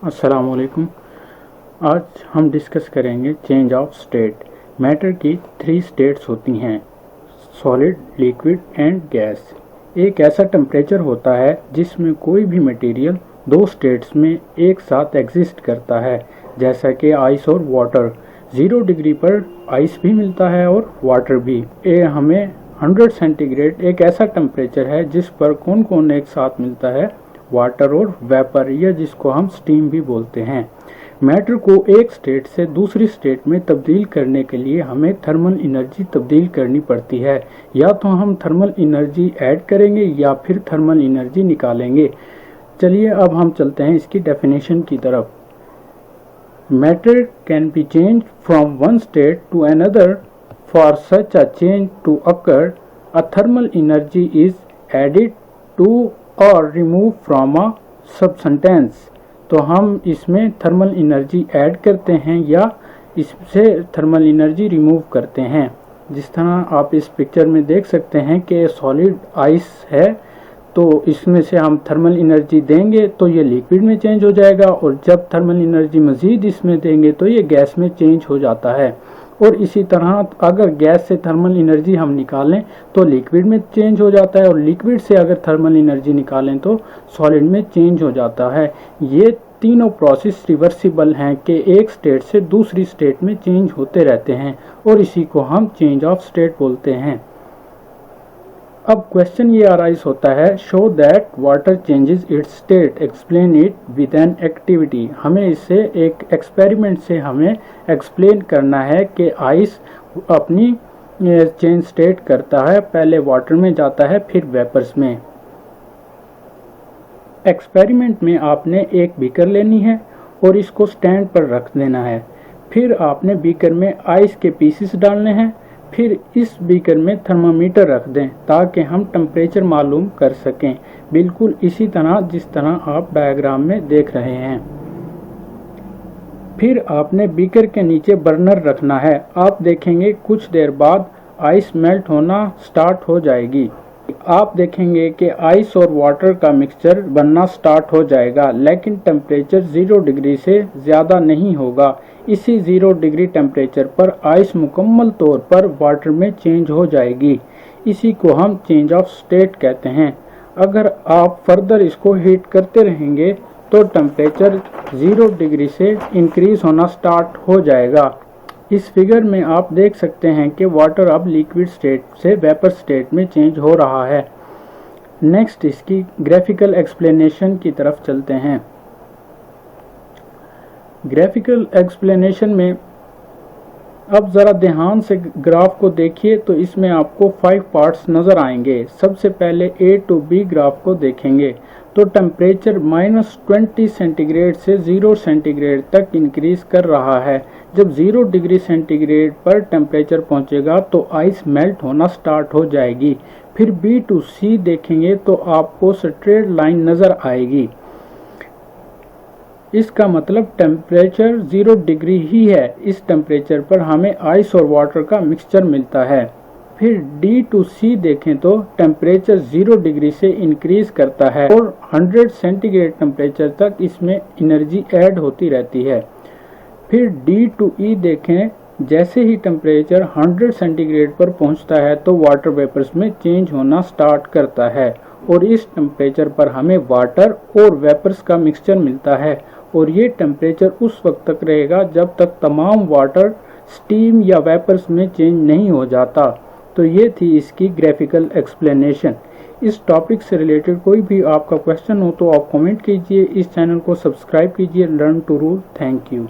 अस्सलाम वालेकुम। आज हम डिस्कस करेंगे चेंज ऑफ स्टेट। मैटर की 3 स्टेट्स होती हैं, सॉलिड, लिक्विड एंड गैस। एक ऐसा टेम्परेचर होता है जिसमें कोई भी मटेरियल 2 स्टेट्स में एक साथ एग्जिस्ट करता है, जैसा कि आइस और वाटर। 0 डिग्री पर आइस भी मिलता है और वाटर भी। हमें 100 सेंटीग्रेड एक ऐसा टेम्परेचर है जिस पर कौन कौन एक साथ मिलता है, वाटर और वेपर, या जिसको हम स्टीम भी बोलते हैं। मैटर को एक स्टेट से दूसरी स्टेट में तब्दील करने के लिए हमें थर्मल एनर्जी तब्दील करनी पड़ती है। या तो हम थर्मल एनर्जी ऐड करेंगे या फिर थर्मल एनर्जी निकालेंगे। चलिए अब हम चलते हैं इसकी डेफिनेशन की तरफ। Matter can be change from one state to another. For such a change to occur, a thermal energy is added to और रिमूव फ्रॉम अ सबस्टेंस। तो हम इसमें थर्मल एनर्जी ऐड करते हैं या इससे थर्मल एनर्जी रिमूव करते हैं। जिस तरह आप इस पिक्चर में देख सकते हैं कि सॉलिड आइस है, तो इसमें से हम थर्मल एनर्जी देंगे तो ये लिक्विड में चेंज हो जाएगा, और जब थर्मल एनर्जी मज़ीद इसमें देंगे तो ये गैस में चेंज हो जाता है। और इसी तरह अगर गैस से थर्मल एनर्जी हम निकालें तो लिक्विड में चेंज हो जाता है, और लिक्विड से अगर थर्मल एनर्जी निकालें तो सॉलिड में चेंज हो जाता है। ये तीनों प्रोसेस रिवर्सिबल हैं कि एक स्टेट से दूसरी स्टेट में चेंज होते रहते हैं, और इसी को हम चेंज ऑफ स्टेट बोलते हैं। अब क्वेश्चन ये अराइज होता है, show that water changes it's state, explain it with an activity. हमें इससे एक एक्सपेरिमेंट से हमें एक्सप्लेन करना है कि आइस अपनी चेंज स्टेट करता है, पहले वाटर में जाता है फिर वेपर्स में। एक्सपेरिमेंट में आपने एक बीकर लेनी है और इसको स्टैंड पर रख देना है। फिर आपने बीकर में आइस के पीसेस डालने हैं। फिर इस बीकर में थर्मामीटर रख दें ताकि हम टेम्परेचर मालूम कर सकें, बिल्कुल इसी तरह जिस तरह आप डायग्राम में देख रहे हैं। फिर आपने बीकर के नीचे बर्नर रखना है। आप देखेंगे कुछ देर बाद आइस मेल्ट होना स्टार्ट हो जाएगी। आप देखेंगे कि आइस और वाटर का मिक्सचर बनना स्टार्ट हो जाएगा, लेकिन टेम्परेचर 0 डिग्री से ज़्यादा नहीं होगा। इसी 0 डिग्री टेम्परेचर पर आइस मुकम्मल तौर पर वाटर में चेंज हो जाएगी। इसी को हम चेंज ऑफ स्टेट कहते हैं। अगर आप फर्दर इसको हीट करते रहेंगे तो टेम्परेचर 0 डिग्री से इंक्रीज होना स्टार्ट हो जाएगा। इस फिगर में आप देख सकते हैं कि वाटर अब लिक्विड स्टेट से वेपर स्टेट में चेंज हो रहा है। नेक्स्ट इसकी ग्राफिकल एक्सप्लेनेशन की तरफ चलते हैं। ग्राफिकल एक्सप्लेनेशन में अब ज़रा ध्यान से ग्राफ को देखिए तो इसमें आपको 5 पार्ट्स नज़र आएंगे। सबसे पहले A to B ग्राफ को देखेंगे तो टेम्परेचर -20 सेंटीग्रेड से 0 सेंटीग्रेड तक इंक्रीज कर रहा है। जब 0 डिग्री सेंटीग्रेड पर टेम्परेचर पहुंचेगा तो आइस मेल्ट होना स्टार्ट हो जाएगी। फिर B to C देखेंगे तो आपको स्ट्रेट लाइन नज़र आएगी। इसका मतलब टेम्परेचर 0 डिग्री ही है। इस टेम्परेचर पर हमें आइस और वाटर का मिक्सचर मिलता है। फिर D to C देखें तो टेम्परेचर 0 डिग्री से इंक्रीज करता है और 100 सेंटीग्रेड टेम्परेचर तक इसमें एनर्जी ऐड होती रहती है। फिर D to E देखें, जैसे ही टेम्परेचर 100 सेंटीग्रेड पर पहुंचता है तो वाटर वेपर्स में चेंज होना स्टार्ट करता है, और इस टेम्परेचर पर हमें वाटर और वेपर्स का मिक्सचर मिलता है। और ये टेम्परेचर उस वक्त तक रहेगा जब तक तमाम वाटर स्टीम या वेपर्स में चेंज नहीं हो जाता। तो ये थी इसकी ग्राफिकल एक्सप्लेनेशन। इस टॉपिक से रिलेटेड कोई भी आपका क्वेश्चन हो तो आप कमेंट कीजिए। इस चैनल को सब्सक्राइब कीजिए। Learn to rule. Thank you.